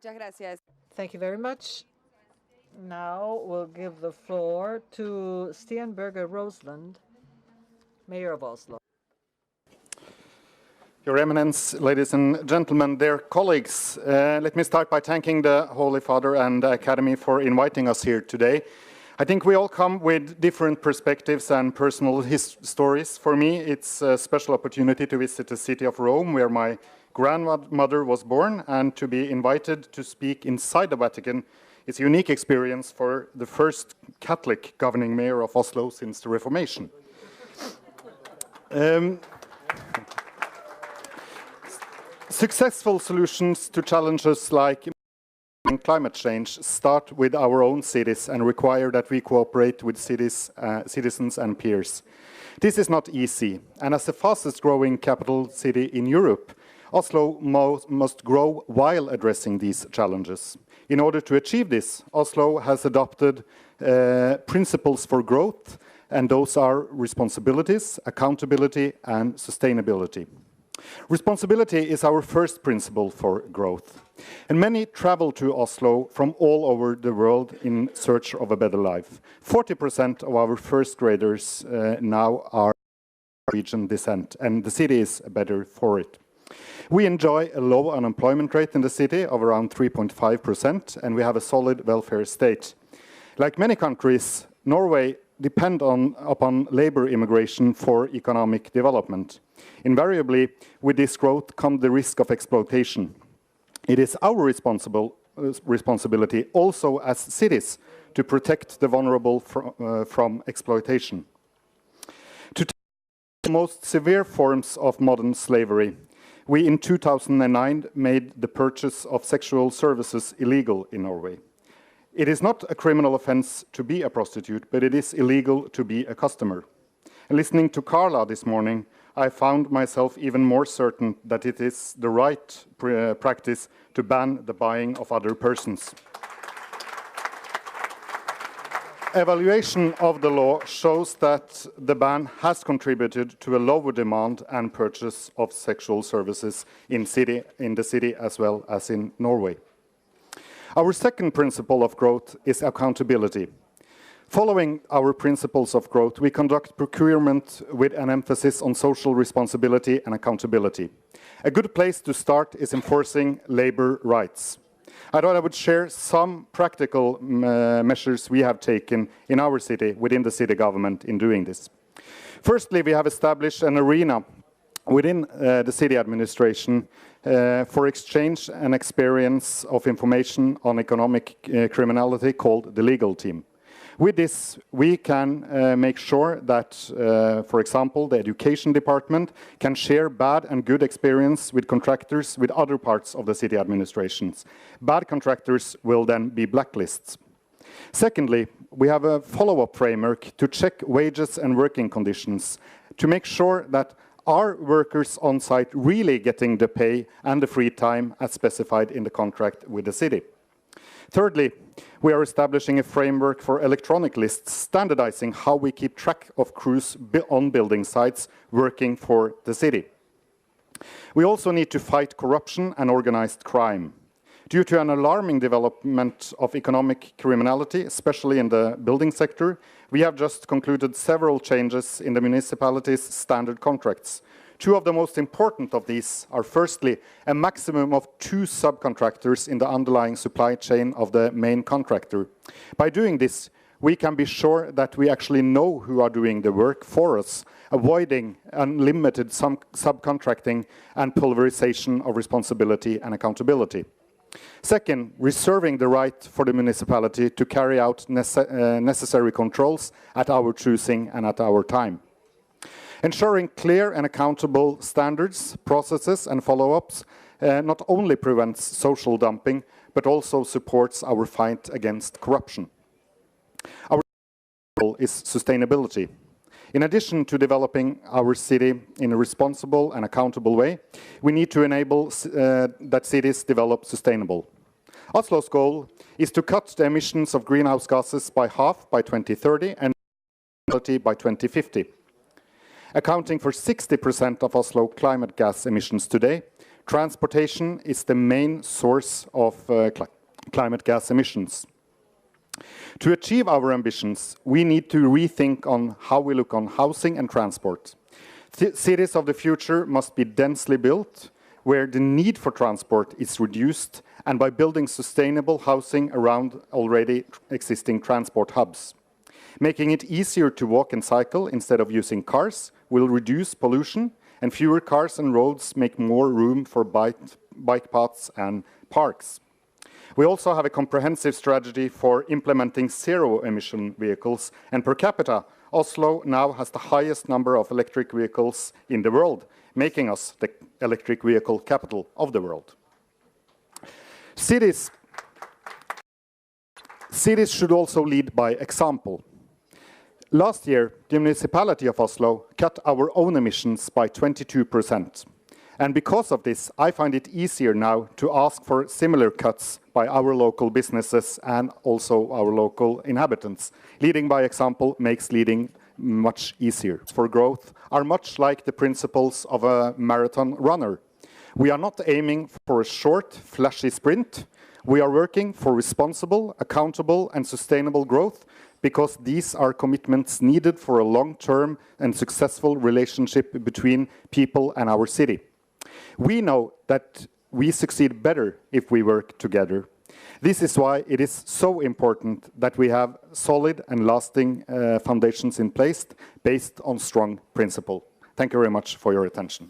Muchas gracias. Thank you very much. Now we'll give the floor to Stian Berger Rosland, Mayor of Oslo. Your Eminence, ladies and gentlemen, dear colleagues, let me start by thanking the Holy Father and the Academy for inviting us here today. I think we all come with different perspectives and personal stories. For me, it's a special opportunity to visit the city of Rome, where my grandmother was born, and to be invited to speak inside the Vatican is a unique experience for the first Catholic governing mayor of Oslo since the Reformation. Successful solutions to challenges like climate change start with our own cities and require that we cooperate with citizens and peers. This is not easy, and as the fastest growing capital city in Europe, Oslo must grow while addressing these challenges. In order to achieve this, Oslo has adopted principles for growth, and those are responsibilities, accountability, and sustainability. Responsibility is our first principle for growth, and many travel to Oslo from all over the world in search of a better life. 40% of our first graders now are Norwegian descent, and the city is better for it. We enjoy a low unemployment rate in the city of around 3.5%, and we have a solid welfare state. Like many countries, Norway depends upon labor immigration for economic development. Invariably, with this growth comes the risk of exploitation. It is our responsibility also as cities to protect the vulnerable from exploitation. To take the most severe forms of modern slavery, we in 2009 made the purchase of sexual services illegal in Norway. It is not a criminal offense to be a prostitute, but it is illegal to be a customer. And listening to Carla this morning, I found myself even more certain that it is the right practice to ban the buying of other persons. Evaluation of the law shows that the ban has contributed to a lower demand and purchase of sexual services in the city as well as in Norway. Our second principle of growth is accountability. Following our principles of growth, we conduct procurement with an emphasis on social responsibility and accountability. A good place to start is enforcing labor rights. I thought I would share some practical measures we have taken in our city, within the city government, in doing this. Firstly, we have established an arena within the city administration for exchange and experience of information on economic criminality called the legal team. With this, we can make sure that, for example, the education department can share bad and good experience with contractors with other parts of the city administrations. Bad contractors will then be blacklists. Secondly, we have a follow-up framework to check wages and working conditions to make sure that are workers on site really getting the pay and the free time as specified in the contract with the city. Thirdly, we are establishing a framework for electronic lists, standardizing how we keep track of crews on building sites working for the city. We also need to fight corruption and organized crime. Due to an alarming development of economic criminality, especially in the building sector, we have just concluded several changes in the municipality's standard contracts. Two of the most important of these are, firstly, a maximum of 2 subcontractors in the underlying supply chain of the main contractor. By doing this, we can be sure that we actually know who are doing the work for us, avoiding unlimited subcontracting and pulverization of responsibility and accountability. Second, reserving the right for the municipality to carry out necessary controls at our choosing and at our time. Ensuring clear and accountable standards, processes and follow-ups not only prevents social dumping, but also supports our fight against corruption. Our goal is sustainability. In addition to developing our city in a responsible and accountable way, we need to enable that cities develop sustainable. Oslo's goal is to cut the emissions of greenhouse gases by half by 2030 and by 2050. Accounting for 60% of Oslo climate gas emissions today, transportation is the main source of climate gas emissions. To achieve our ambitions, we need to rethink on how we look on housing and transport. Cities of the future must be densely built, where the need for transport is reduced, and by building sustainable housing around already existing transport hubs. Making it easier to walk and cycle instead of using cars will reduce pollution, and fewer cars and roads make more room for bike paths and parks. We also have a comprehensive strategy for implementing zero-emission vehicles, and per capita, Oslo now has the highest number of electric vehicles in the world, making us the electric vehicle capital of the world. Cities should also lead by example. Last year, the municipality of Oslo cut our own emissions by 22%. And because of this, I find it easier now to ask for similar cuts by our local businesses and also our local inhabitants. Leading by example makes leading much easier. For growth are much like the principles of a marathon runner. We are not aiming for a short, flashy sprint. We are working for responsible, accountable, and sustainable growth, because these are commitments needed for a long-term and successful relationship between people and our city. We know that we succeed better if we work together. This is why it is so important that we have solid and lasting foundations in place based on strong principle. Thank you very much for your attention.